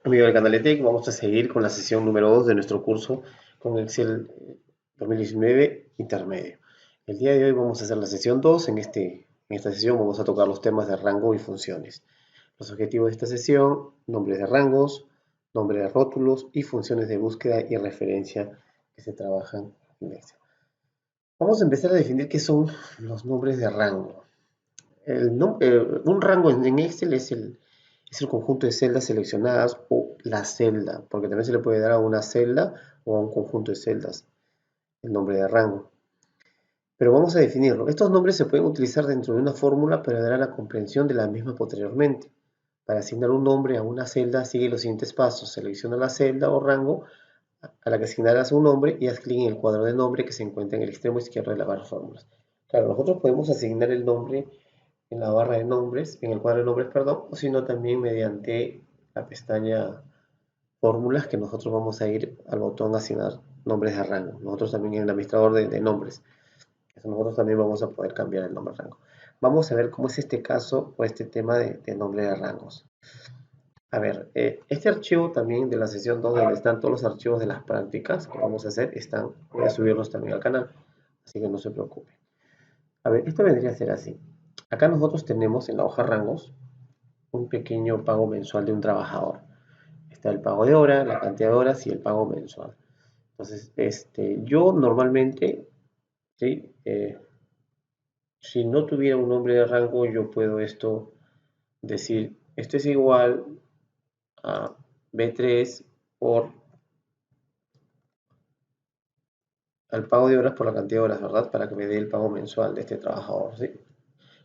Amigo del canal de Tech, vamos a seguir con la sesión número 2 de nuestro curso con Excel 2019 intermedio. El día de hoy vamos a hacer la sesión 2. En esta sesión vamos a tocar los temas de rango y funciones. Los objetivos de esta sesión: nombres de rangos, nombre de rótulos y funciones de búsqueda y referencia que se trabajan en Excel. Vamos a empezar a definir qué son los nombres de rango. Un rango en Excel es el conjunto de celdas seleccionadas o la celda, porque también se le puede dar a una celda o a un conjunto de celdas el nombre de rango. Pero vamos a definirlo. Estos nombres se pueden utilizar dentro de una fórmula para dar a la comprensión de la misma posteriormente. Para asignar un nombre a una celda, sigue los siguientes pasos. Selecciona la celda o rango a la que asignarás un nombre y haz clic en el cuadro de nombre que se encuentra en el extremo izquierdo de la barra de fórmulas. Claro, nosotros podemos asignar el nombre en la barra de nombres, en el cuadro de nombres, perdón, o si no también mediante la pestaña fórmulas, que nosotros vamos a ir al botón asignar nombres de rango. Nosotros también en el administrador de nombres, nosotros también vamos a poder cambiar el nombre de rango. Vamos a ver cómo es este caso o este tema de nombre de rangos. A ver, este archivo también de la sesión 2, donde están todos los archivos de las prácticas que vamos a hacer, voy a subirlos también al canal, así que no se preocupe. A ver, esto vendría a ser así. Acá nosotros tenemos en la hoja rangos un pequeño pago mensual de un trabajador. Está el pago de hora, la cantidad de horas y el pago mensual. Entonces, yo normalmente, ¿sí? Si no tuviera un nombre de rango, yo puedo decir, esto es igual a B3 por al pago de horas por la cantidad de horas, ¿verdad? Para que me dé el pago mensual de este trabajador, ¿sí?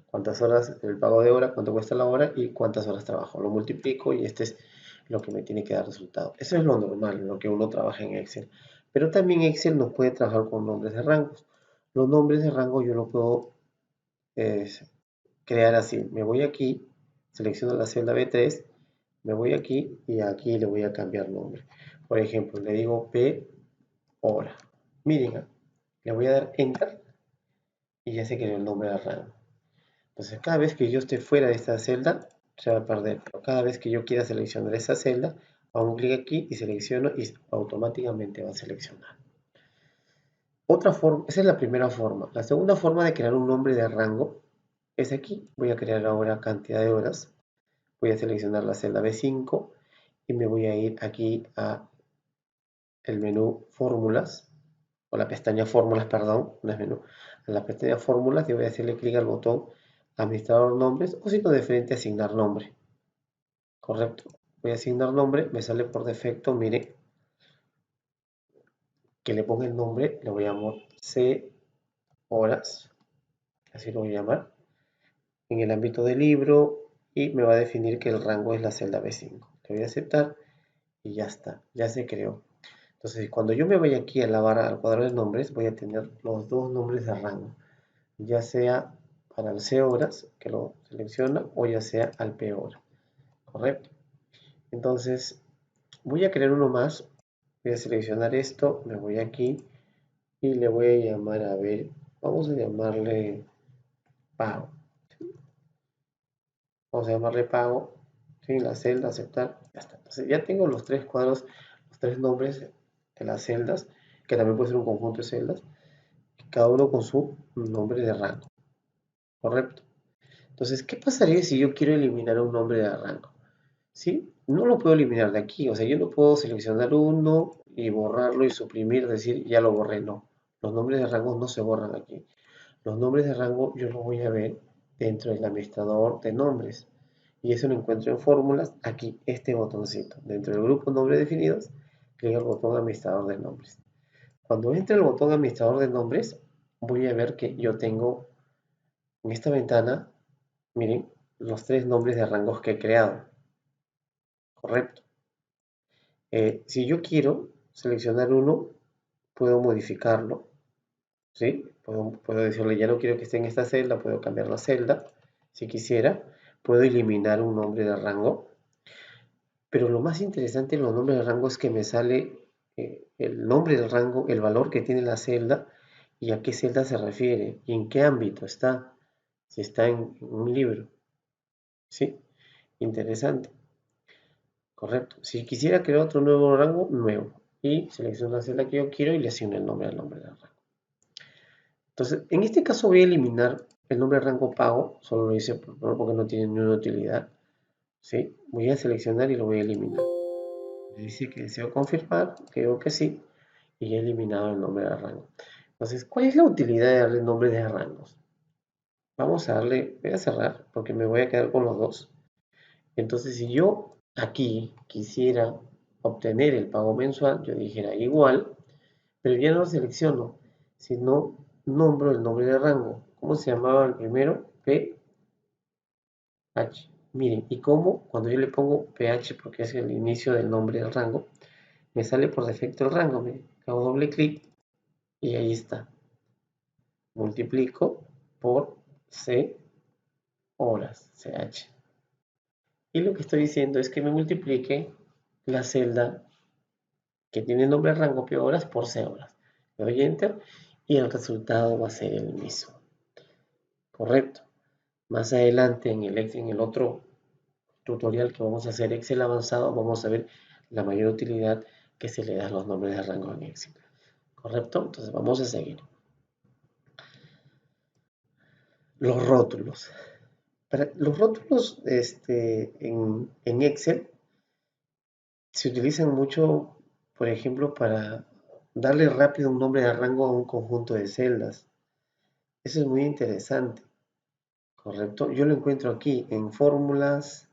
Cuántas horas, el pago de hora, cuánto cuesta la hora y cuántas horas trabajo. Lo multiplico y este es lo que me tiene que dar resultado. Eso es lo normal, en lo que uno trabaja en Excel. Pero también Excel nos puede trabajar con nombres de rangos. Los nombres de rango yo lo puedo eh, crear así. Me voy aquí, selecciono la celda B3, me voy aquí y aquí le voy a cambiar nombre. Por ejemplo, le digo P hora. Miren, le voy a dar Enter y ya se creó el nombre de rango. Entonces, cada vez que yo esté fuera de esta celda, se va a perder. Pero cada vez que yo quiera seleccionar esa celda, hago un clic aquí y selecciono y automáticamente va a seleccionar. Otra forma, esa es la primera forma. La segunda forma de crear un nombre de rango es aquí. Voy a crear ahora cantidad de horas. Voy a seleccionar la celda B5 y me voy a ir aquí a el menú fórmulas, o la pestaña fórmulas, perdón, no es menú, a la pestaña fórmulas y voy a hacerle clic al botón administrador nombres o si no de frente asignar nombre. Correcto. Voy a asignar nombre, me sale por defecto, mire, que le ponga el nombre, le voy a llamar C horas, así lo voy a llamar, en el ámbito del libro y me va a definir que el rango es la celda B5. Le voy a aceptar y ya está, ya se creó. Entonces, cuando yo me voy aquí a la barra, al cuadro de nombres, voy a tener los dos nombres de rango, ya sea para el C horas, que lo selecciona, o ya sea al P hora, ¿correcto? Entonces, voy a crear uno más, voy a seleccionar esto, me voy aquí y le voy a llamar, a ver, vamos a llamarle pago. Vamos a llamarle pago, ¿sí? La celda, aceptar, ya está. Entonces, ya tengo los tres cuadros, los tres nombres de las celdas, que también puede ser un conjunto de celdas, cada uno con su nombre de rango, ¿correcto? Entonces, ¿qué pasaría si yo quiero eliminar un nombre de rango? ¿Sí? No lo puedo eliminar de aquí, o sea, yo no puedo seleccionar uno y borrarlo y suprimir, decir, ya lo borré, no. Los nombres de rango no se borran aquí. Los nombres de rango yo los voy a ver dentro del administrador de nombres. Y eso lo encuentro en fórmulas, aquí, este botoncito. Dentro del grupo nombres definidos, clic al botón administrador de nombres. Cuando entre el botón administrador de nombres, voy a ver que yo tengo en esta ventana, miren, los tres nombres de rangos que he creado. Correcto. Si yo quiero seleccionar uno, puedo modificarlo, ¿sí? Puedo decirle, ya no quiero que esté en esta celda, puedo cambiar la celda, si quisiera. Puedo eliminar un nombre de rango, pero lo más interesante en los nombres de rango es que me sale el nombre del rango, el valor que tiene la celda y a qué celda se refiere y en qué ámbito está, si está en un libro, ¿sí? Interesante. ¿correcto? Si quisiera crear otro nuevo rango, nuevo. Y selecciono la celda que yo quiero y le asigno el nombre al nombre del rango. Entonces, en este caso voy a eliminar el nombre de rango pago, solo lo hice porque no tiene ninguna utilidad. ¿Sí? Voy a seleccionar y lo voy a eliminar. Me dice que deseo confirmar, creo que sí, y he eliminado el nombre de rango. Entonces, ¿cuál es la utilidad de darle nombres de rangos? Vamos a darle, voy a cerrar porque me voy a quedar con los dos. Entonces, si yo aquí quisiera obtener el pago mensual, yo dijera igual, pero ya no lo selecciono, sino nombro el nombre de rango. ¿Cómo se llamaba el primero? PH. Miren, y cómo cuando yo le pongo PH, porque es el inicio del nombre del rango, me sale por defecto el rango. Miren, hago doble clic y ahí está. Multiplico por C horas, CH. Y lo que estoy diciendo es que me multiplique la celda que tiene el nombre de rango P horas por C horas. Le doy Enter y el resultado va a ser el mismo. Correcto. Más adelante en el otro tutorial que vamos a hacer Excel avanzado, vamos a ver la mayor utilidad que se le da a los nombres de rango en Excel. ¿Correcto? Entonces vamos a seguir. Los rótulos. Los rótulos en Excel se utilizan mucho, por ejemplo, para darle rápido un nombre de rango a un conjunto de celdas. Eso es muy interesante, ¿correcto? Yo lo encuentro aquí en fórmulas,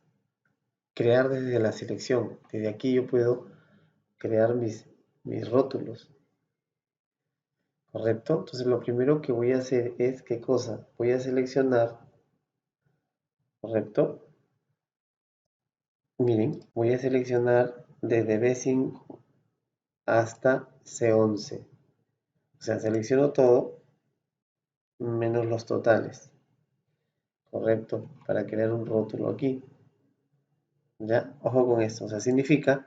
crear desde la selección. Desde aquí yo puedo crear mis rótulos, ¿correcto? Entonces lo primero que voy a hacer es, ¿qué cosa? Voy a seleccionar, ¿correcto? Miren, voy a seleccionar desde B5 hasta C11. O sea, selecciono todo menos los totales, ¿correcto? Para crear un rótulo aquí. ¿Ya? Ojo con esto. O sea, significa,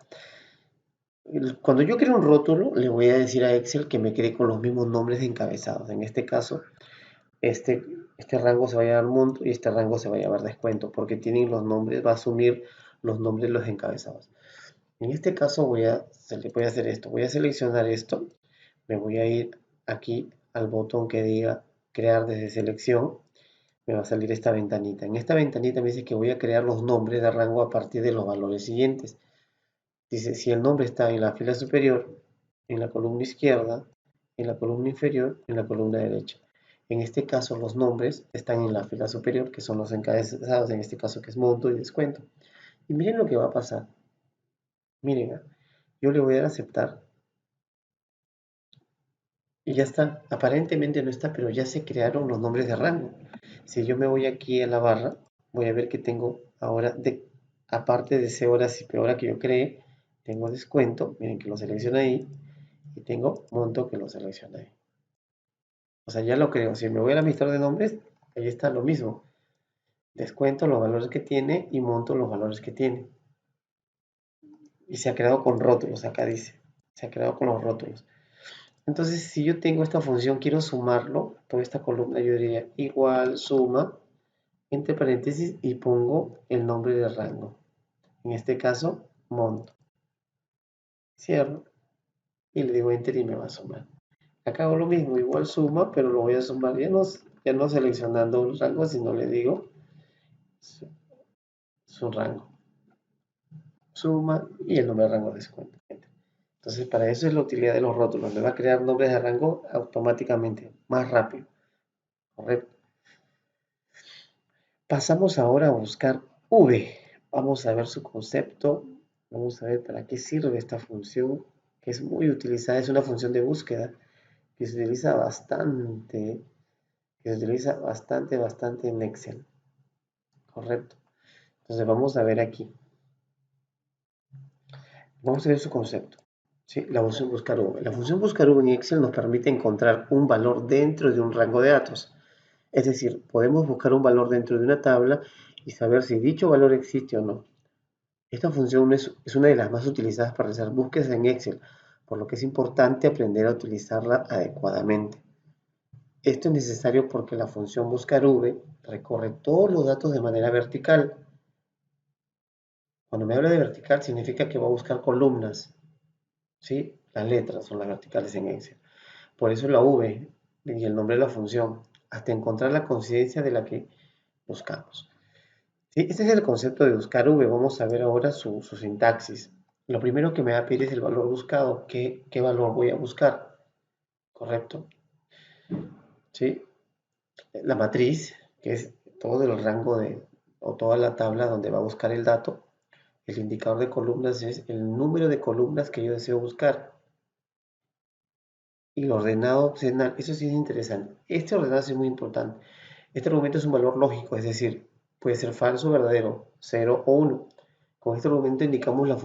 cuando yo creo un rótulo, le voy a decir a Excel que me cree con los mismos nombres de encabezados. En este caso, este, este rango se va a llamar monto y este rango se va a llamar descuento, porque tienen los nombres, va a asumir los nombres de los encabezados. En este caso voy a hacer esto. Voy a seleccionar esto. Me voy a ir aquí al botón que diga crear desde selección. Me va a salir esta ventanita. En esta ventanita me dice que voy a crear los nombres de rango a partir de los valores siguientes. Dice, si el nombre está en la fila superior, en la columna izquierda, en la columna inferior, en la columna derecha. En este caso, los nombres están en la fila superior, que son los encabezados, en este caso que es monto y descuento. Y miren lo que va a pasar. Miren, yo le voy a dar a aceptar. Y ya está. Aparentemente no está, pero ya se crearon los nombres de rango. Si yo me voy aquí a la barra, voy a ver que tengo ahora, aparte de C horas y P hora que yo creé, tengo descuento, miren que lo selecciono ahí, y tengo monto que lo selecciono ahí. O sea, ya lo creo. Si me voy al administrador de nombres, ahí está lo mismo. Descuento los valores que tiene y monto los valores que tiene. Y se ha creado con rótulos, acá dice. Se ha creado con los rótulos. Entonces, si yo tengo esta función, quiero sumarlo, toda esta columna, yo diría igual suma, entre paréntesis, y pongo el nombre de rango. En este caso, monto. Cierro y le digo enter y me va a sumar. Acá hago lo mismo, igual suma, pero lo voy a sumar ya no seleccionando un rango, sino le digo su rango. Suma y el nombre de rango descuento. Entonces, para eso es la utilidad de los rótulos. Me va a crear nombres de rango automáticamente, más rápido. ¿Correcto? Pasamos ahora a buscar V. Vamos a ver su concepto. Vamos a ver para qué sirve esta función, que es muy utilizada. Es una función de búsqueda que se utiliza bastante, bastante en Excel. Correcto. Entonces vamos a ver aquí. Vamos a ver su concepto. ¿Sí? La función buscar V. La función buscar V en Excel nos permite encontrar un valor dentro de un rango de datos. Es decir, podemos buscar un valor dentro de una tabla y saber si dicho valor existe o no. Esta función es una de las más utilizadas para realizar búsquedas en Excel, por lo que es importante aprender a utilizarla adecuadamente. Esto es necesario porque la función buscar V recorre todos los datos de manera vertical. Cuando me habla de vertical significa que va a buscar columnas, ¿sí? Las letras son las verticales en Excel. Por eso la V y el nombre de la función, hasta encontrar la coincidencia de la que buscamos. ¿Sí? Este es el concepto de buscar V. Vamos a ver ahora su sintaxis. Lo primero que me va a pedir es el valor buscado. ¿Qué valor voy a buscar? ¿Correcto? ¿Sí? La matriz, que es todo el rango o toda la tabla donde va a buscar el dato. El indicador de columnas es el número de columnas que yo deseo buscar. Y el ordenado opcional, eso sí es interesante. Este ordenado es muy importante. Este argumento es un valor lógico, es decir, puede ser falso, verdadero, 0 o 1. Con este argumento indicamos a la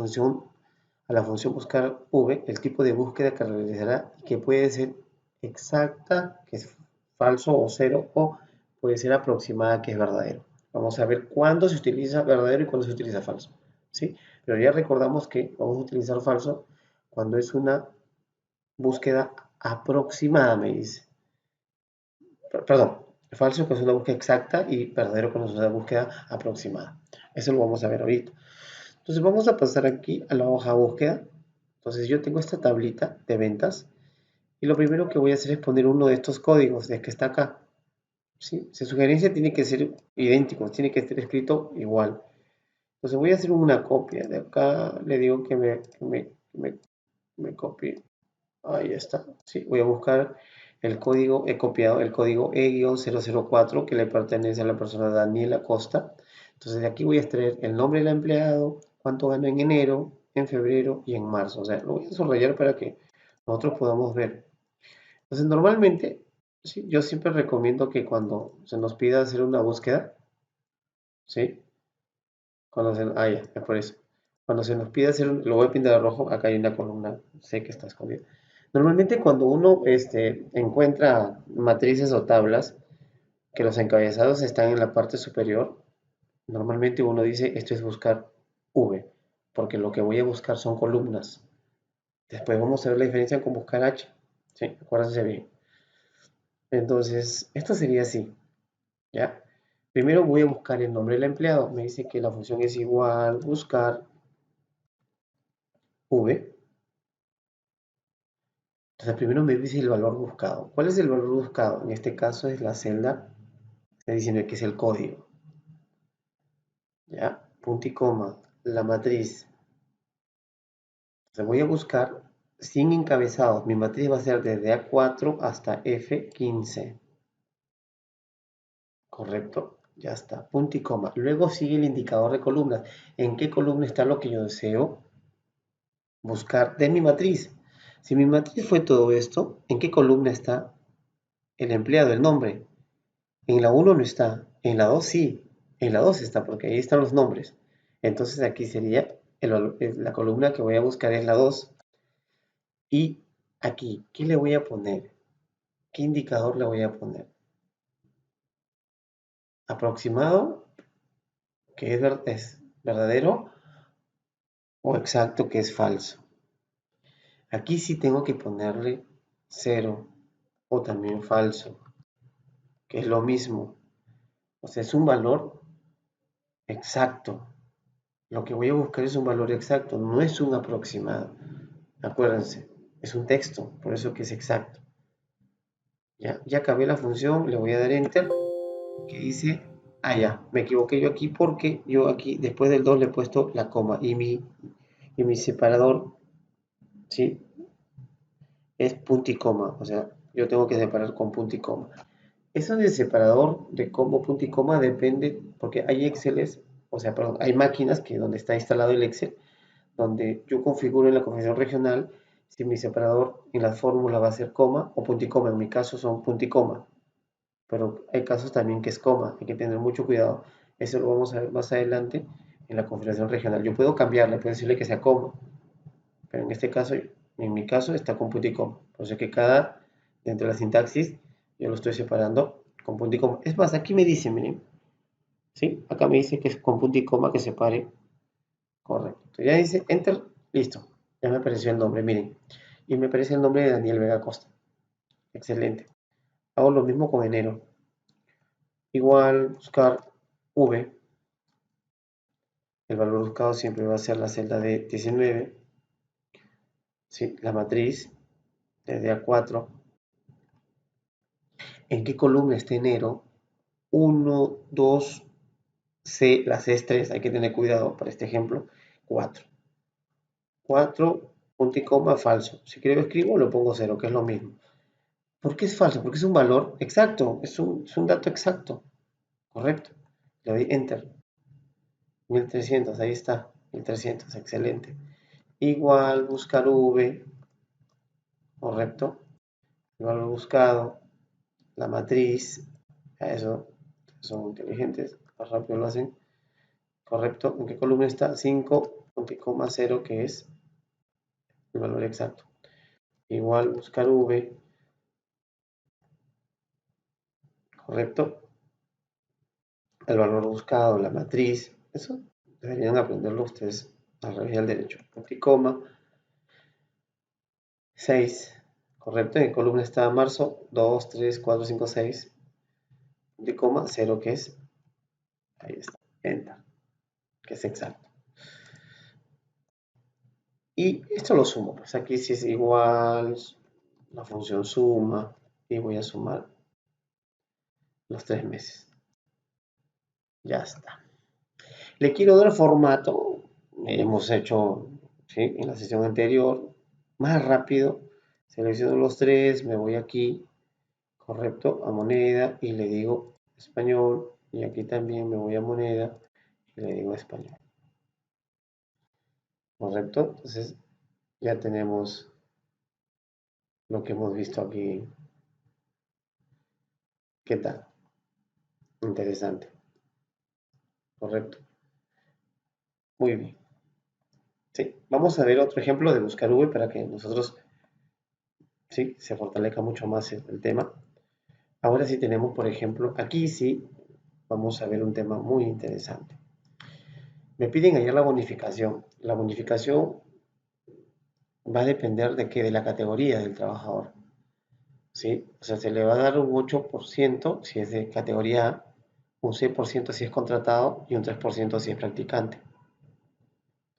función buscar v, el tipo de búsqueda que realizará y que puede ser exacta, que es falso o 0, o puede ser aproximada, que es verdadero. Vamos a ver cuándo se utiliza verdadero y cuándo se utiliza falso, ¿sí? Pero ya recordamos que vamos a utilizar falso cuando es una búsqueda aproximada, me dice. Perdón, falso que es una búsqueda exacta y verdadero que es una búsqueda aproximada. Eso lo vamos a ver ahorita. Entonces vamos a pasar aquí a la hoja búsqueda. Entonces yo tengo esta tablita de ventas y lo primero que voy a hacer es poner uno de estos códigos de que está acá. ¿Sí? Su sugerencia tiene que ser idéntico, tiene que estar escrito igual. Entonces voy a hacer una copia de acá, le digo que me copie. Ahí está. Sí, voy a buscar el código, he copiado el código E-004 que le pertenece a la persona Daniela Costa. Entonces de aquí voy a extraer el nombre del empleado, cuánto ganó en enero, en febrero y en marzo. O sea, lo voy a subrayar para que nosotros podamos ver. Entonces normalmente, sí, yo siempre recomiendo que cuando se nos pida hacer una búsqueda, ¿sí? Ya, es por eso. Cuando se nos pide hacer, lo voy a pintar de rojo, acá hay una columna, sé que está escondida. Normalmente cuando uno encuentra matrices o tablas, que los encabezados están en la parte superior, normalmente uno dice, esto es buscar V, porque lo que voy a buscar son columnas. Después vamos a ver la diferencia con buscar H. ¿Sí? Acuérdense bien. Entonces, esto sería así, ¿ya? Primero voy a buscar el nombre del empleado. Me dice que la función es igual, buscar V. Entonces, primero me dice el valor buscado. ¿Cuál es el valor buscado? En este caso es la celda, está diciendo que es el código. ¿Ya? Punto y coma, la matriz. Entonces voy a buscar sin encabezados. Mi matriz va a ser desde A4 hasta F15. ¿Correcto? Ya está. Punto y coma. Luego sigue el indicador de columnas. ¿En qué columna está lo que yo deseo buscar de mi matriz? Si mi matriz fue todo esto, ¿en qué columna está el empleado, el nombre? En la 1 no está, en la 2 sí, en la 2 está porque ahí están los nombres. Entonces aquí sería la columna que voy a buscar es la 2. Y aquí, ¿qué le voy a poner? ¿Qué indicador le voy a poner? Aproximado, que es verdadero, o exacto, que es falso. Aquí sí tengo que ponerle 0 o también falso, que es lo mismo. O sea, es un valor exacto. Lo que voy a buscar es un valor exacto, no es un aproximado. Acuérdense, es un texto, por eso que es exacto. Ya acabé la función, le voy a dar enter, que dice, ya, me equivoqué yo aquí porque yo aquí después del 2 le he puesto la coma y mi separador, ¿sí? Es punto y coma, o sea, yo tengo que separar con punto y coma. Eso del separador de como punto y coma depende, porque hay Exceles, o sea, perdón, hay máquinas que donde está instalado el Excel, donde yo configuro en la configuración regional si mi separador en la fórmula va a ser coma o punto y coma. En mi caso son punto y coma, pero hay casos también que es coma, hay que tener mucho cuidado. Eso lo vamos a ver más adelante en la configuración regional. Yo puedo cambiarle, puedo decirle que sea coma, pero en este caso, en mi caso está con punto y coma. O sea que dentro de la sintaxis, yo lo estoy separando con punto y coma. Es más, aquí me dice, miren, ¿sí? Acá me dice que es con punto y coma que separe. Correcto. Ya dice enter, listo. Ya me apareció el nombre, miren. Y me aparece el nombre de Daniel Vega Costa. Excelente. Hago lo mismo con enero. Igual buscar V. El valor buscado siempre va a ser la celda de 19. ¿Sí? La matriz desde A4. ¿En qué columna está enero? 1, 2, C, la C es 3, hay que tener cuidado para este ejemplo. 4. 4, punto y coma, falso. Si quiero escribo, lo pongo 0, que es lo mismo. ¿Por qué es falso? Porque es un valor exacto, es un dato exacto. Correcto. Le doy Enter. 1300, ahí está. 1300, excelente. Igual, buscar V, correcto. El valor buscado, la matriz, a eso son inteligentes, más rápido lo hacen. Correcto. ¿En qué columna está? 5, punto y coma 0, que es el valor exacto. Igual, buscar V, correcto. El valor buscado, la matriz, eso deberían aprenderlo ustedes al revés y al derecho. Punto y coma 6, correcto. En columna está marzo, 2, 3, 4, 5, 6, punto y coma 0, que es, ahí está, enter, que es exacto. Y esto lo sumo, pues aquí si es igual, la función suma, y voy a sumar los 3 meses. Ya está. Le quiero dar formato, hemos hecho, ¿sí?, en la sesión anterior, más rápido. Selecciono los 3, me voy aquí, correcto, a moneda y le digo español. Y aquí también me voy a moneda y le digo español. Correcto, entonces ya tenemos lo que hemos visto aquí. ¿Qué tal? Interesante. Correcto. Muy bien. Sí, vamos a ver otro ejemplo de buscar V para que nosotros, sí, se fortalezca mucho más el tema. Ahora sí tenemos, por ejemplo, aquí sí vamos a ver un tema muy interesante. Me piden hallar la bonificación. La bonificación va a depender de qué, de la categoría del trabajador. ¿Sí? O sea, se le va a dar un 8% si es de categoría A, un 6% si es contratado y un 3% si es practicante.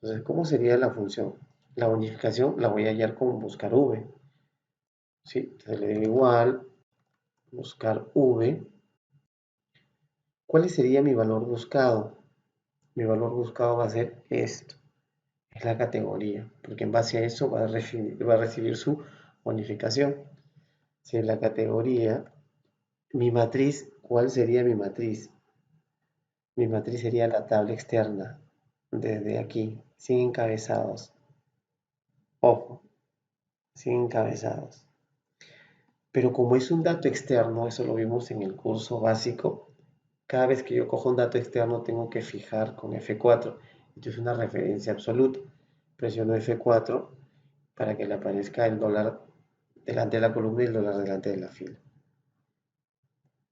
Entonces, ¿cómo sería la función? La bonificación la voy a hallar con buscar V. ¿Sí? Entonces le digo igual, buscar V. ¿Cuál sería mi valor buscado? Mi valor buscado va a ser esto. Es la categoría, porque en base a eso va a recibir su bonificación. Si es la categoría, mi matriz, ¿cuál sería mi matriz? Mi matriz sería la tabla externa, desde aquí, sin encabezados. Ojo, sin encabezados. Pero como es un dato externo, eso lo vimos en el curso básico, cada vez que yo cojo un dato externo tengo que fijar con F4. Esto es una referencia absoluta. Presiono F4 para que le aparezca el dólar delante de la columna y el dólar delante de la fila.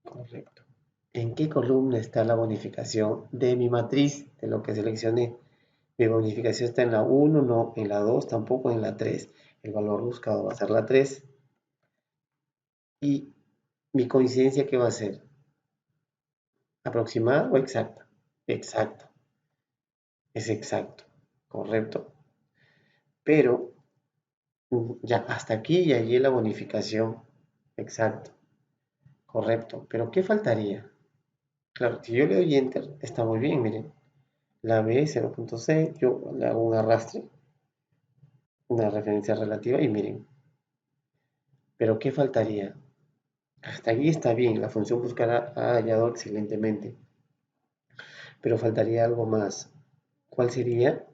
Correcto. ¿En qué columna está la bonificación de mi matriz, de lo que seleccioné? Mi bonificación está en la 1, no, en la 2, tampoco en la 3. El valor buscado va a ser la 3. ¿Y mi coincidencia qué va a ser? ¿Aproximada o exacta? Exacto. Es exacto. Correcto. Pero ya hasta aquí ya hallé la bonificación. Exacto. Correcto. Pero ¿qué faltaría? Claro, si yo le doy Enter, está muy bien, miren. La B 0.6, yo le hago un arrastre, una referencia relativa y miren. Pero ¿qué faltaría? Hasta aquí está bien, la función buscar ha hallado excelentemente. Pero faltaría algo más. ¿Cuál sería?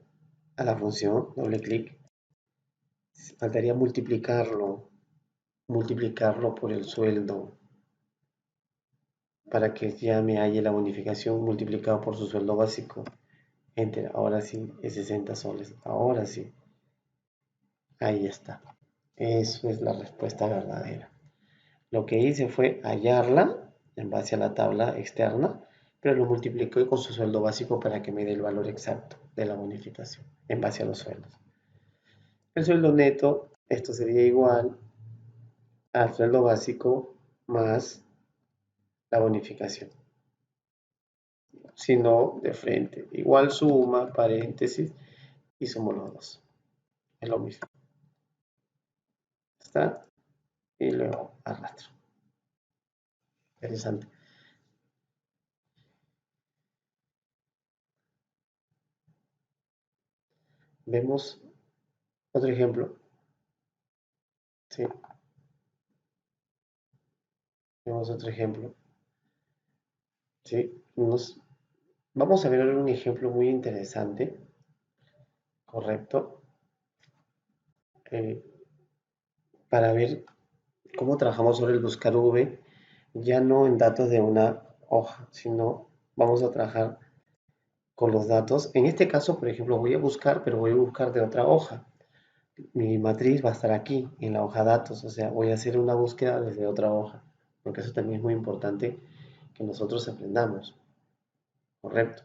A la función, doble clic. Faltaría multiplicarlo por el sueldo, para que ya me halle la bonificación multiplicado por su sueldo básico. Enter, ahora sí, es 60 soles. Ahora sí. Ahí está. Eso es la respuesta verdadera. Lo que hice fue hallarla en base a la tabla externa, pero lo multipliqué con su sueldo básico para que me dé el valor exacto de la bonificación en base a los sueldos. El sueldo neto, esto sería igual al sueldo básico más la bonificación. sino de frente. Igual suma, paréntesis, y sumo los dos. Es lo mismo. Está, y luego arrastro. Interesante. Vemos otro ejemplo. Sí, vemos otro ejemplo. Sí, vamos a ver un ejemplo muy interesante, correcto, eh, para ver cómo trabajamos sobre el buscar V, ya no en datos de una hoja, sino vamos a trabajar con los datos. En este caso, por ejemplo, voy a buscar, pero voy a buscar de otra hoja. Mi matriz va a estar aquí, en la hoja datos, o sea, voy a hacer una búsqueda desde otra hoja, porque eso también es muy importante que nosotros aprendamos, correcto.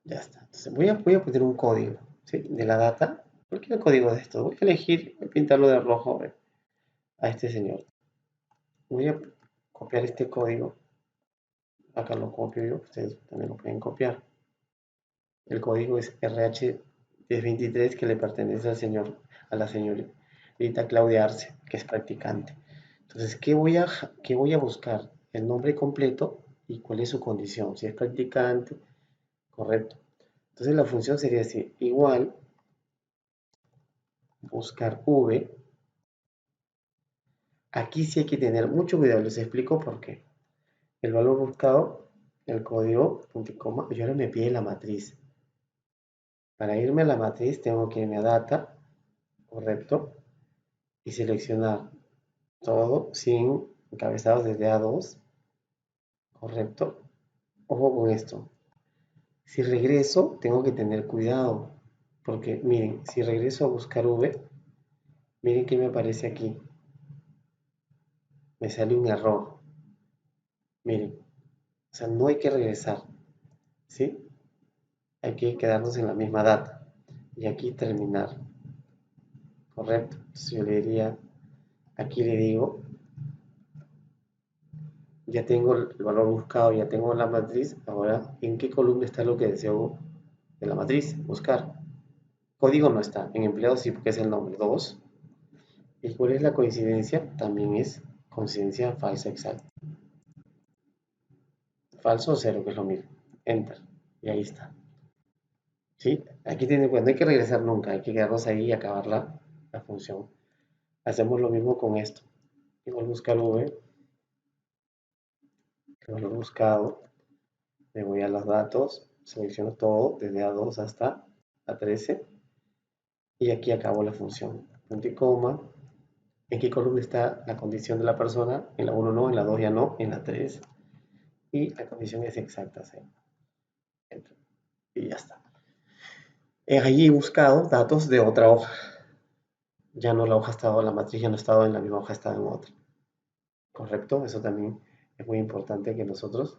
Ya está. Entonces voy a poner un código, ¿sí? De la data. Cualquier código de esto. Voy a elegir, voy a pintarlo de rojo a este señor. Voy a copiar este código. Acá lo copio yo. Ustedes también lo pueden copiar. El código es RH1023 que le pertenece a la señorita Claudia Arce, que es practicante. Entonces, ¿qué voy a buscar? El nombre completo y cuál es su condición. Si es practicante, correcto. Entonces la función sería así. Igual buscar V. Aquí sí hay que tener mucho cuidado, les explico por qué. El valor buscado, el código, punto y coma, y ahora me pide la matriz. Para irme a la matriz tengo que irme a data, correcto, y seleccionar todo sin encabezados desde A2, correcto. Ojo con esto. Si regreso, tengo que tener cuidado, porque miren, si regreso a buscar V, miren que me aparece aquí. Me sale un error. Miren, o sea, no hay que regresar, ¿sí? Hay que quedarnos en la misma data y aquí terminar, correcto. Entonces yo le diría, aquí le digo, ya tengo el valor buscado, ya tengo la matriz, ahora en qué columna está lo que deseo de la matriz, buscar. Código no está, en empleado sí porque es el nombre 2. ¿Y cuál es la coincidencia? También es coincidencia falsa exacta. Falso o cero, que es lo mismo. Enter. Y ahí está. ¿Sí? Aquí tiene, pues no hay que regresar nunca, hay que quedarnos ahí y acabar la función. Hacemos lo mismo con esto. Igual buscar V, el valor buscado, me voy a los datos, selecciono todo desde A2 hasta A13 y aquí acabo la función. Punto y coma. ¿En qué columna está la condición de la persona? En la 1 no, en la 2 ya no, en la 3. Y la condición es exacta, ¿sí? Y ya está. He allí buscado datos de otra hoja. Ya no la hoja ha estado, la matriz ya no ha estado en la misma hoja, ha estado en otra. ¿Correcto? Eso también es muy importante que nosotros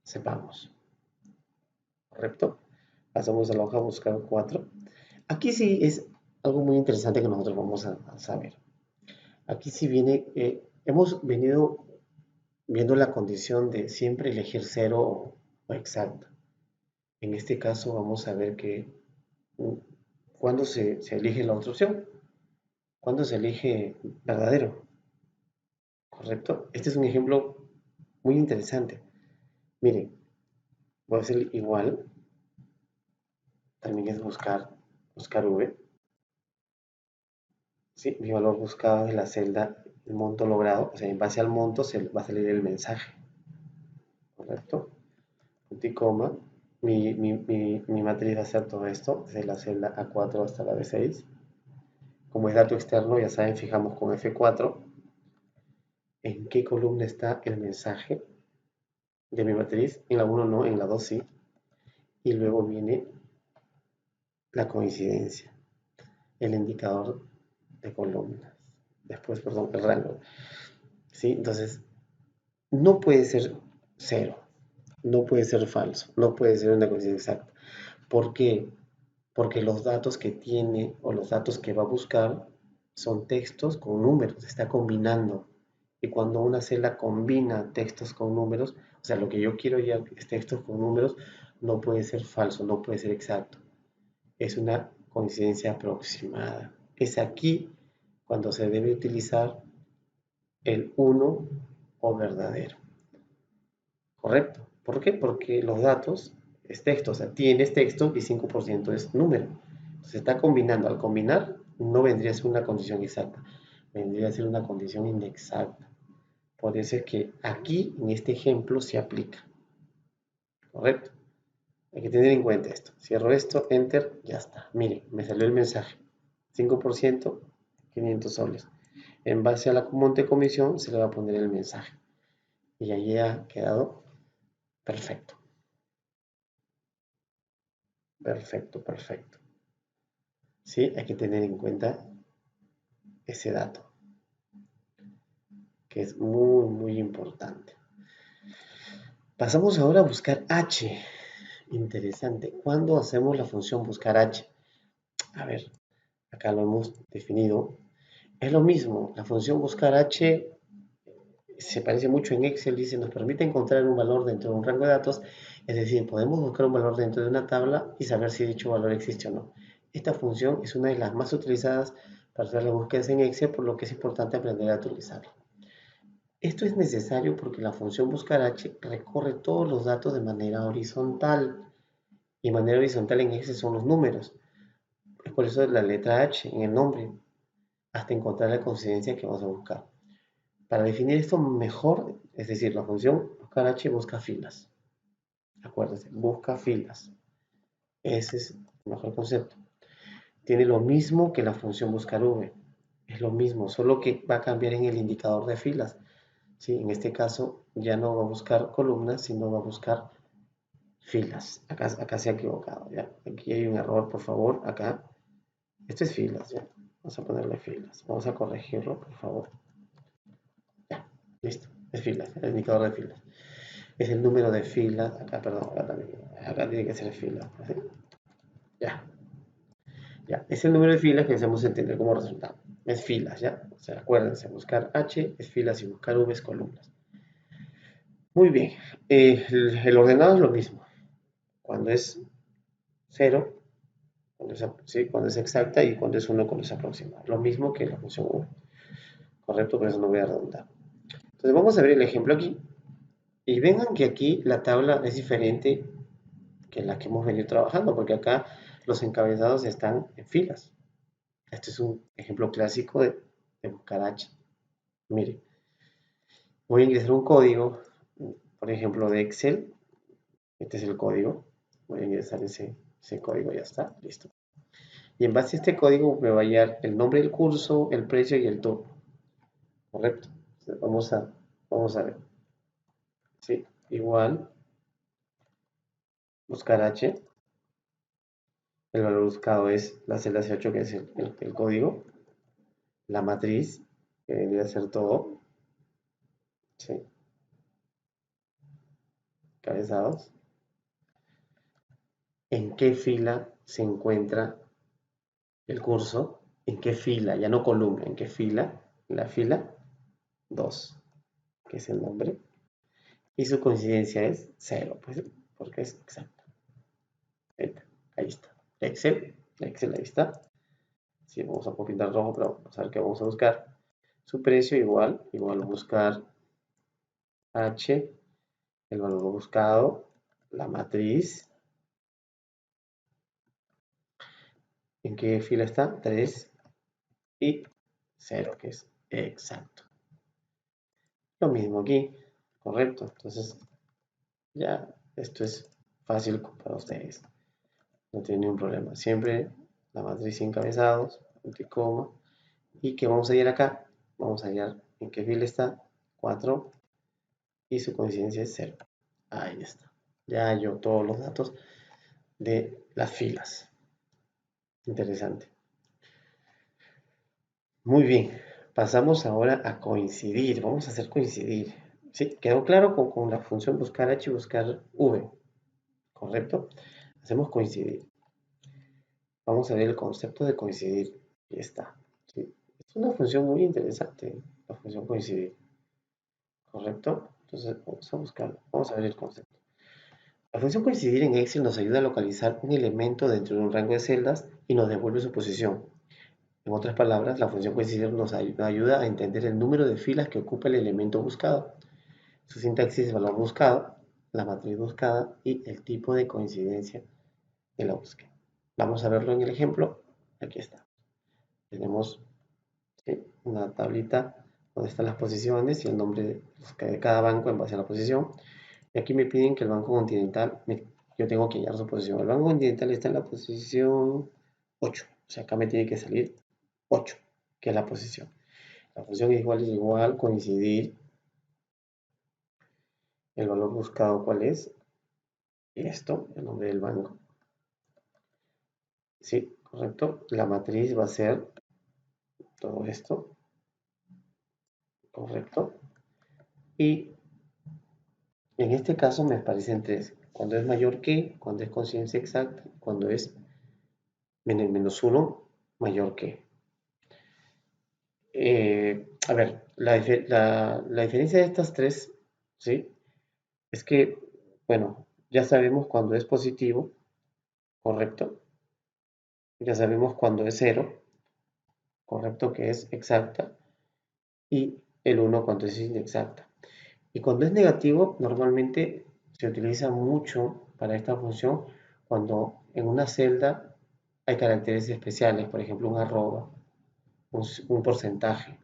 sepamos. ¿Correcto? Pasamos a la hoja buscar 4. Aquí sí es algo muy interesante que nosotros vamos a saber. Aquí sí viene, hemos venido viendo la condición de siempre elegir 0 o exacto. En este caso vamos a ver que cuando se elige la otra opción, cuando se elige verdadero. ¿Correcto? Este es un ejemplo muy interesante. Miren, voy a hacer igual, también es buscar V. ¿Sí? Mi valor buscado es la celda, el monto logrado, o sea, en base al monto se va a salir el mensaje, ¿correcto? Punto y coma. Mi matriz va a ser todo esto, desde la celda A4 hasta la B6. Como es dato externo, ya saben, fijamos con F4 en qué columna está el mensaje de mi matriz. En la 1 no, en la 2 sí. Y luego viene la coincidencia, el indicador de columnas. Después, perdón, el rango. ¿Sí? Entonces, no puede ser 0. No puede ser falso, no puede ser una coincidencia exacta. ¿Por qué? Porque los datos que tiene o los datos que va a buscar son textos con números, está combinando. Y cuando una celda combina textos con números, o sea, lo que yo quiero ya es textos con números, no puede ser falso, no puede ser exacto. Es una coincidencia aproximada. Es aquí cuando se debe utilizar el uno o verdadero. ¿Correcto? ¿Por qué? Porque los datos es texto, o sea, tienes texto y 5% es número. Se está combinando. Al combinar, no vendría a ser una condición exacta, vendría a ser una condición inexacta. Por eso es que aquí, en este ejemplo, se aplica. ¿Correcto? Hay que tener en cuenta esto. Cierro esto, enter, ya está. Miren, me salió el mensaje. 5%, 500 soles. En base a la monte comisión, se le va a poner el mensaje. Y ahí ha quedado perfecto. Perfecto, perfecto. ¿Sí? Hay que tener en cuenta ese dato, que es muy, muy importante. Pasamos ahora a buscar H. Interesante. ¿Cuándo hacemos la función buscar H? A ver, acá lo hemos definido. Es lo mismo, la función buscar H se parece mucho en Excel, dice, nos permite encontrar un valor dentro de un rango de datos, es decir, podemos buscar un valor dentro de una tabla y saber si dicho valor existe o no. Esta función es una de las más utilizadas para hacer las búsquedas en Excel, por lo que es importante aprender a utilizarla. Esto es necesario porque la función buscar H recorre todos los datos de manera horizontal, y manera horizontal en Excel son los números. Es por eso la letra H en el nombre, hasta encontrar la coincidencia que vamos a buscar. Para definir esto mejor, es decir, la función buscar H busca filas. Acuérdense, busca filas. Ese es el mejor concepto. Tiene lo mismo que la función buscar V. Es lo mismo, solo que va a cambiar en el indicador de filas. ¿Sí? En este caso ya no va a buscar columnas, sino va a buscar filas. Acá se ha equivocado. ¿Ya? Aquí hay un error, por favor. Acá. Esto es filas. ¿Ya? Vamos a ponerle filas. Vamos a corregirlo, por favor. Ya, listo. Es filas, el indicador de filas. Es el número de filas. Acá, perdón, acá también. Acá tiene que ser filas. ¿Sí? Ya. Ya. Es el número de filas que necesitamos entender como resultado. Es filas, ¿ya? O sea, acuérdense, buscar H es filas y buscar V es columnas. Muy bien. El ordenado es lo mismo. Cuando es 0, cuando es exacta, y cuando es 1, cuando es aproximada. Lo mismo que la función U. Correcto, por eso no voy a redundar. Entonces vamos a ver el ejemplo aquí. Y vengan que aquí la tabla es diferente que la que hemos venido trabajando, porque acá los encabezados están en filas. Este es un ejemplo clásico de buscar H. Mire, voy a ingresar un código, por ejemplo, de Excel. Este es el código. Voy a ingresar ese código, ya está, listo. Y en base a este código me va a hallar el nombre del curso, el precio y el turno. ¿Correcto? Entonces, vamos a ver. ¿Sí? Igual, buscar H. El valor buscado es la celda C8, que es el código. La matriz, que debería ser todo. ¿Sí? Cabezados. ¿En qué fila se encuentra el curso? ¿En qué fila? Ya no columna, ¿en qué fila? La fila 2, que es el nombre. Y su coincidencia es 0, pues, porque es exacta. Ahí está. Excel, ahí está. Sí, vamos a pintar rojo, pero vamos a ver qué vamos a buscar. Su precio igual buscar H, el valor buscado, la matriz. ¿En qué fila está? 3 y 0, que es exacto. Lo mismo aquí, correcto. Entonces, ya esto es fácil para ustedes. No tiene ningún problema. Siempre la matriz sin encabezados, punto y coma. ¿Y qué vamos a hallar acá? Vamos a hallar en qué fila está 4 y su coincidencia es 0. Ahí está. Ya halló todos los datos de las filas. Interesante. Muy bien. Pasamos ahora a coincidir. Vamos a hacer coincidir. ¿Sí? ¿Quedó claro con la función buscar H y buscar V? ¿Correcto? Hacemos coincidir. Vamos a ver el concepto de coincidir. Ahí está. ¿Sí? Es una función muy interesante, la función coincidir. ¿correcto? Entonces vamos a buscar, vamos a ver el concepto. La función coincidir en Excel nos ayuda a localizar un elemento dentro de un rango de celdas y nos devuelve su posición. En otras palabras, la función coincidir nos ayuda a entender el número de filas que ocupa el elemento buscado. Su sintaxis es valor buscado, la matriz buscada y el tipo de coincidencia de la búsqueda. Vamos a verlo en el ejemplo. Aquí está. Tenemos, ¿sí?, una tablita donde están las posiciones y el nombre de cada banco en base a la posición. Y aquí me piden que el Banco Continental, yo tengo que hallar su posición. El Banco Continental está en la posición 8. O sea, acá me tiene que salir 8, que es la posición. La función es igual, coincidir. El valor buscado, ¿cuál es? Esto, el nombre del banco. Sí, correcto. La matriz va a ser todo esto. Correcto. Y en este caso me aparecen tres. Cuando es mayor que, cuando es coincidencia exacta, cuando es menos 1, mayor que. A ver, la diferencia de estas tres, ¿sí?, es que, bueno, ya sabemos cuando es positivo, correcto. Ya sabemos cuando es 0, correcto, que es exacta. Y el 1 cuando es inexacta. Y cuando es negativo, normalmente se utiliza mucho para esta función cuando en una celda hay caracteres especiales, por ejemplo, un arroba, un porcentaje,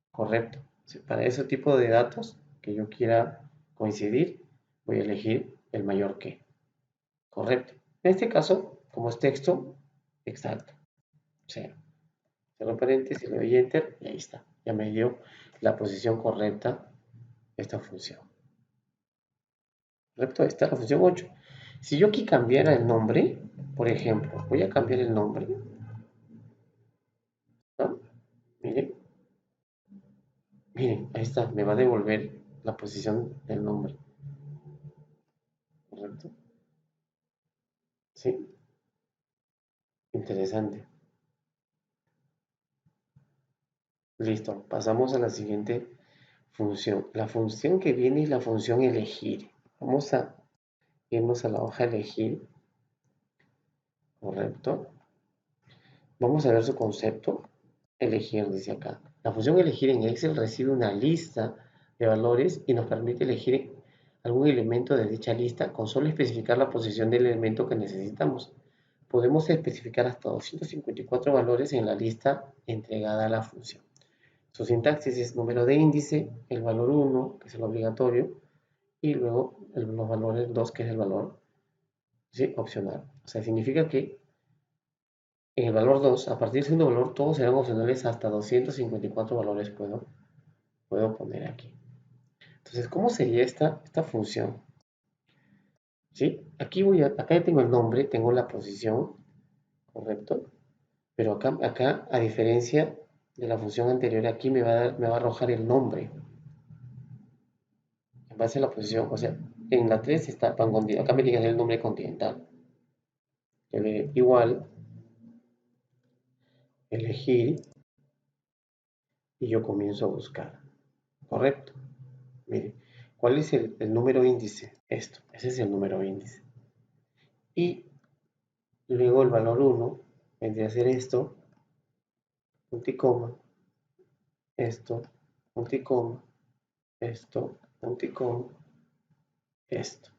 correcto. Para ese tipo de datos que yo quiera coincidir, voy a elegir el mayor que, correcto. En este caso, como es texto, exacto, cero. Cierro paréntesis, le doy enter y ahí está. Ya me dio la posición correcta de esta función. ¿Correcto? Esta es la función 8. Si yo aquí cambiara el nombre, por ejemplo, voy a cambiar el nombre, ¿no? Miren, miren, ahí está, me va a devolver la posición del nombre. ¿Correcto? Sí, interesante. Listo, pasamos a la siguiente función. La función que viene es la función elegir. Vamos a irnos a la hoja elegir, ¿correcto? Vamos a ver su concepto. Elegir, dice acá. La función elegir en Excel recibe una lista de valores y nos permite elegir algún elemento de dicha lista con solo especificar la posición del elemento que necesitamos. Podemos especificar hasta 254 valores en la lista entregada a la función. Su sintaxis es número de índice, el valor 1, que es el obligatorio, y luego los valores 2, que es el valor, ¿sí?, opcional. O sea, significa que en el valor 2, a partir de segundo valor, todos serán opcionales hasta 254 valores puedo poner aquí. Entonces, ¿cómo sería esta función? ¿Sí? Acá ya tengo el nombre, tengo la posición, ¿correcto? Pero acá, a diferencia de la función anterior, aquí me va a arrojar el nombre en base a la posición. O sea, en la 3 está Pan Continental. Acá me tiene que hacer el nombre continental. Yo le igual, elegir, y yo comienzo a buscar. ¿Correcto? Mire, ¿cuál es el número índice? Esto, ese es el número índice. Y luego el valor 1 vendría a ser esto, punto y coma, esto, punto y coma, esto, punto y coma, esto.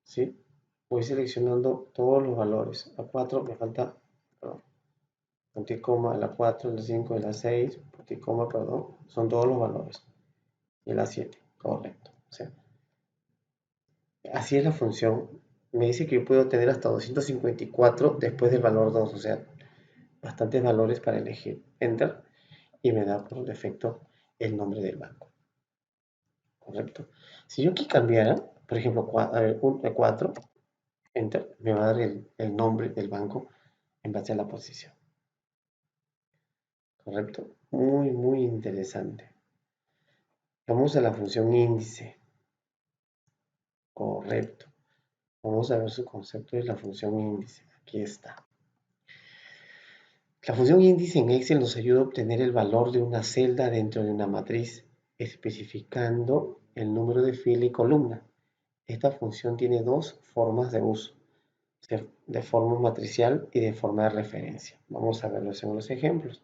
¿Sí? Voy seleccionando todos los valores. A 4 me falta, perdón, punto y coma, a la 4, a la 5, a la 6, punto y coma, perdón, son todos los valores. Y a la 7, correcto. O sea, así es la función. Me dice que yo puedo tener hasta 254 después del valor 2, o sea, bastantes valores para elegir. Enter. Y me da por defecto el nombre del banco. ¿Correcto? Si yo aquí cambiara, por ejemplo, 4, enter, me va a dar el nombre del banco en base a la posición. ¿Correcto? Muy, muy interesante. Vamos a la función índice. Correcto. Vamos a ver su concepto de la función índice. Aquí está. La función índice en Excel nos ayuda a obtener el valor de una celda dentro de una matriz. especificando el número de fila y columna. Esta función tiene dos formas de uso, de forma matricial y de forma de referencia. Vamos a verlo en los ejemplos.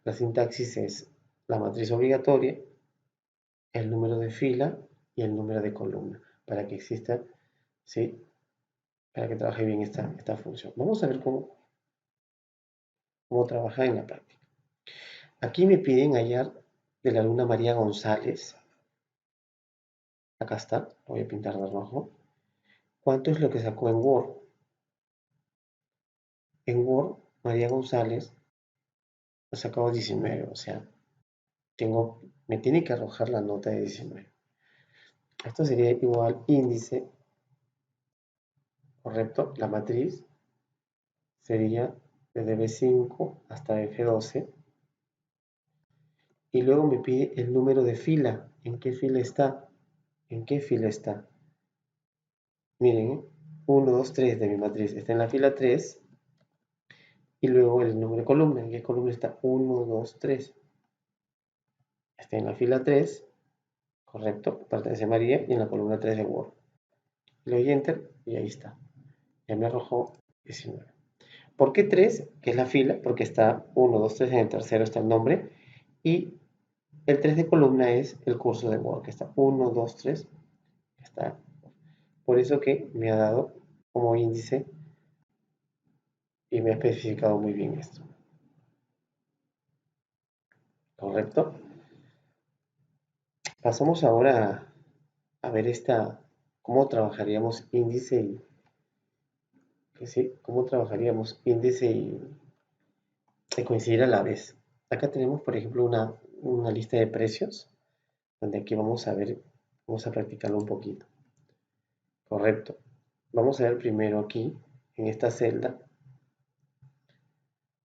La sintaxis es la matriz obligatoria, el número de fila y el número de columna, para que exista, ¿sí? Para que trabaje bien esta función. Vamos a ver cómo trabaja en la práctica. Aquí me piden hallar de la alumna María González. Acá está, lo voy a pintar de rojo. ¿Cuánto es lo que sacó en Word? En Word, María González ha sacado 19, o sea, me tiene que arrojar la nota de 19. Esto sería igual índice, correcto, la matriz sería desde B5 hasta F12. Y luego me pide el número de fila. ¿En qué fila está? ¿En qué fila está? Miren, 1, 2, 3 de mi matriz está en la fila 3. Y luego el número de columna. ¿En qué columna está? 1, 2, 3. Está en la fila 3, correcto, pertenece a María, y en la columna 3 de Word. Le doy Enter y ahí está. Ya me arrojó 19. ¿Por qué 3? Que es la fila, porque está 1, 2, 3, en el tercero está el nombre. Y el 3 de columna es el curso de Word, que está 1, 2, 3. Está. Por eso que me ha dado como índice y me ha especificado muy bien esto. ¿Correcto? Pasamos ahora a ver cómo trabajaríamos índice cómo trabajaríamos índice y coincidir a la vez. Acá tenemos, por ejemplo, una lista de precios, donde aquí vamos a practicarlo un poquito. Correcto. Vamos a ver primero aquí, en esta celda.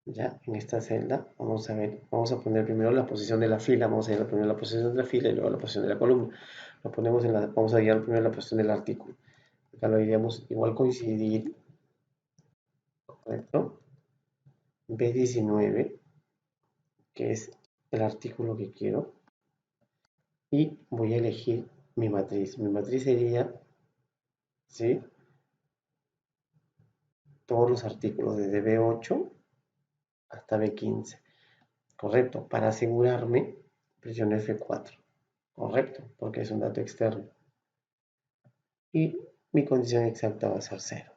Ya, en esta celda, vamos a poner primero la posición de la fila, vamos a ir primero la posición de la fila y luego la posición de la columna. Vamos a guiar primero la posición del artículo. Acá lo diríamos igual coincidir, correcto. B19, que es el artículo que quiero, y voy a elegir mi matriz. Mi matriz sería, ¿sí? Todos los artículos desde B8 hasta B15. Correcto. Para asegurarme, presiono F4. Correcto, porque es un dato externo. Y mi condición exacta va a ser 0.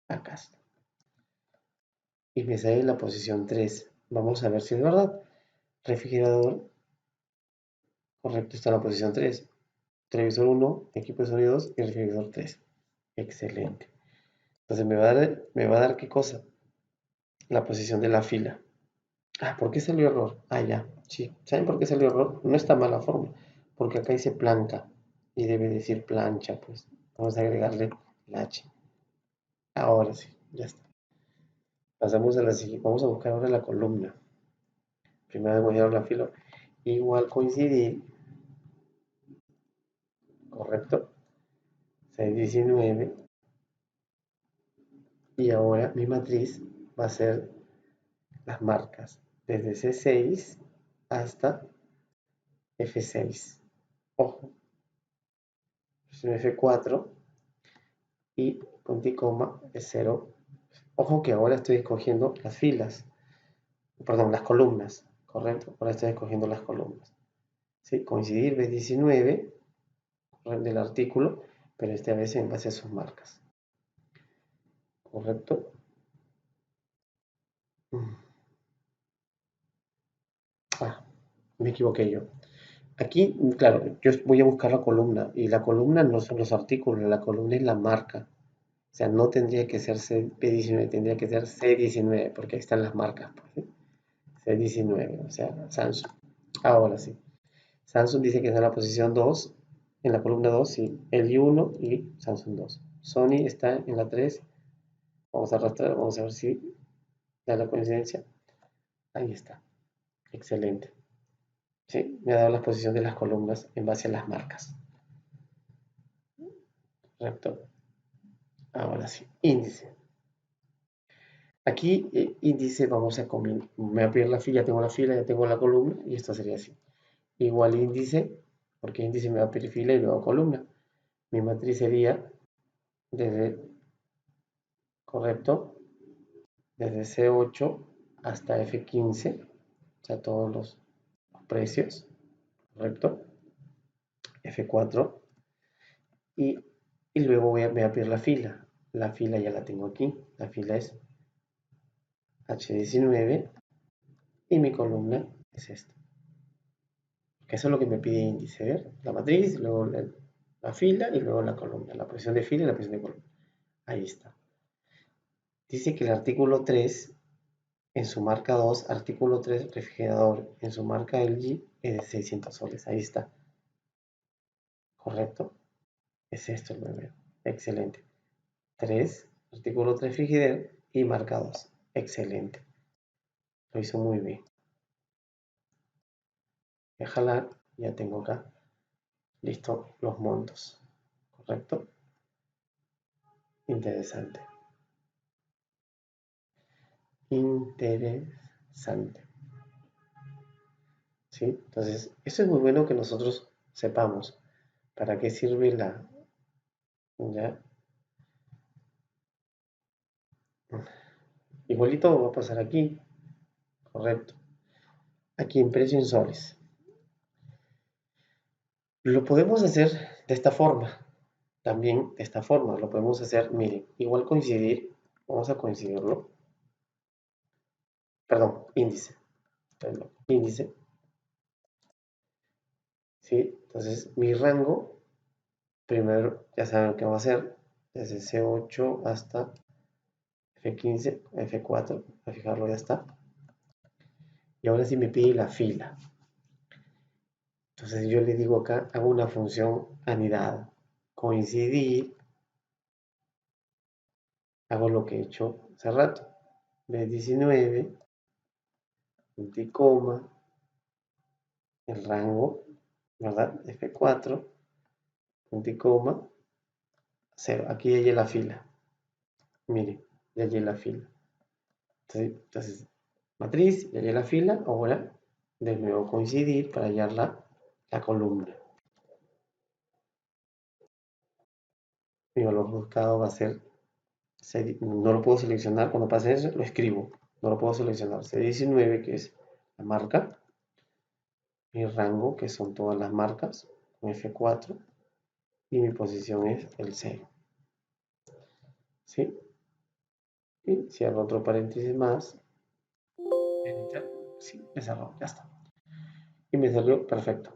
Acá está. Y me sale la posición 3. Vamos a ver si es verdad. Refrigerador, correcto, está en la posición 3. Televisor 1, equipo de sonido 2 y refrigerador 3. Excelente. Entonces me va a dar ¿qué cosa? La posición de la fila. Ah, ¿por qué salió error? Ah, ya, sí. ¿Saben por qué salió error? No está mala forma, porque acá dice planca y debe decir plancha, pues. Vamos a agregarle la H. Ahora sí, ya está. Pasamos a la siguiente. Vamos a buscar ahora la columna. Primero voy a dar la fila. Igual coincidir, correcto. 619. Y ahora mi matriz va a ser las marcas desde C6 hasta F6. Ojo, F4 y punto y coma es 0. Ojo que ahora estoy escogiendo las filas, perdón, las columnas, correcto. Ahora estoy escogiendo las columnas. ¿Sí? Coincidir B19 del artículo, pero esta vez en base a sus marcas. ¿Correcto? Ah, me equivoqué yo. Aquí, claro, yo voy a buscar la columna y la columna no son los artículos, la columna es la marca. O sea, no tendría que ser P19, tendría que ser C19, porque ahí están las marcas. Pues, ¿sí? C19, o sea, Samsung. Ahora sí. Samsung dice que está en la posición 2, en la columna 2, sí. El 1 y Samsung 2. Sony está en la 3. Vamos a arrastrar, vamos a ver si da la coincidencia. Ahí está. Excelente. Sí, me ha dado la posición de las columnas en base a las marcas. Correcto. Ahora sí, índice. Aquí, índice, me voy a abrir la fila, ya tengo la columna y esto sería así. igual índice, porque índice me va a pedir fila y luego columna. Mi matriz sería desde, correcto, desde C8 hasta F15, o sea, todos los precios, correcto, F4, y, luego me voy a pedir la fila. La fila ya la tengo aquí, la fila es H19 y mi columna es esta. Que eso es lo que me pide índice, ¿ver? La matriz, luego la fila y luego la columna, la posición de fila y la posición de columna. Ahí está. Dice que el artículo 3, en su marca 2, artículo 3, refrigerador, en su marca LG, es de 600 soles. Ahí está. ¿Correcto? Es esto el primero. Excelente. 3, artículo 3, frigider y marca 2. Excelente. Lo hizo muy bien. Voy a jalar, ya tengo acá. Listo los montos. ¿Correcto? Interesante. Interesante. ¿Sí? Entonces, eso es muy bueno que nosotros sepamos para qué sirve la... ¿Ya? Igualito va a pasar aquí, correcto. Aquí en precio en soles. Lo podemos hacer de esta forma. También de esta forma. Lo podemos hacer, miren, igual coincidir. Vamos a coincidirlo. Perdón, índice. Perdón, índice. ¿Sí? Entonces, mi rango, primero ya saben qué va a hacer. Desde C8 hasta F15, F4. A fijarlo, ya está. Y ahora sí me pide la fila. Entonces yo le digo acá, hago una función anidada. Coincidir, hago lo que he hecho hace rato. B19, punto y coma, el rango, ¿verdad? F4, punto y coma, 0. Aquí ya hay la fila. Miren, ya hay la fila. Entonces, matriz, ya hay la fila. Ahora, de nuevo coincidir para hallar la columna. Mi valor buscado va a ser, no lo puedo seleccionar, cuando pase eso, lo escribo. No lo puedo seleccionar. C19, que es la marca. Mi rango, que son todas las marcas, con F4. Y mi posición es el 0. ¿Sí? Y cierro otro paréntesis más. Enter. Sí, me cerró, ya está. Y me salió perfecto.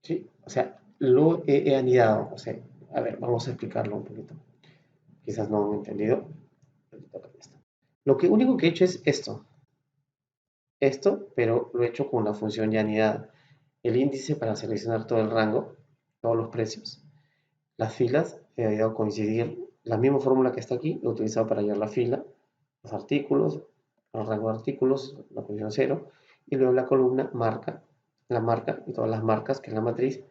¿Sí? O sea, lo he anidado. O sea, a ver, vamos a explicarlo un poquito. Quizás no han entendido. Lo único que he hecho es esto. Esto, pero lo he hecho con la función ya anidada. El índice para seleccionar todo el rango, todos los precios. Las filas, he ido a coincidir. La misma fórmula que está aquí, lo he utilizado para hallar la fila, los artículos, el rango de artículos, la posición 0, y luego la columna marca, la marca y todas las marcas, que es la matriz.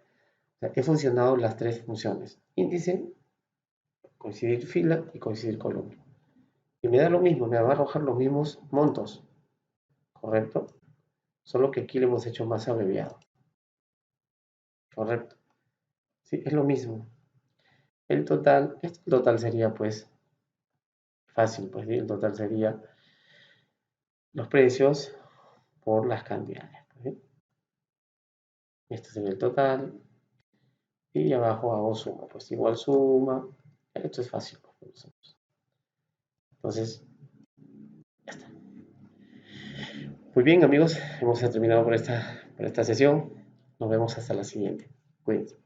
O sea, he funcionado las tres funciones: índice, coincidir fila y coincidir columna. Y me da lo mismo, me va a arrojar los mismos montos, ¿correcto? Solo que aquí lo hemos hecho más abreviado, ¿correcto? Sí, es lo mismo. El total sería pues fácil, pues ¿sí? El total sería los precios por las cantidades, ¿sí? Este sería el total. Y abajo hago suma, pues igual suma. Esto es fácil, pues. Entonces, ya está. Muy bien, amigos, hemos terminado por esta sesión. Nos vemos hasta la siguiente. Cuídense.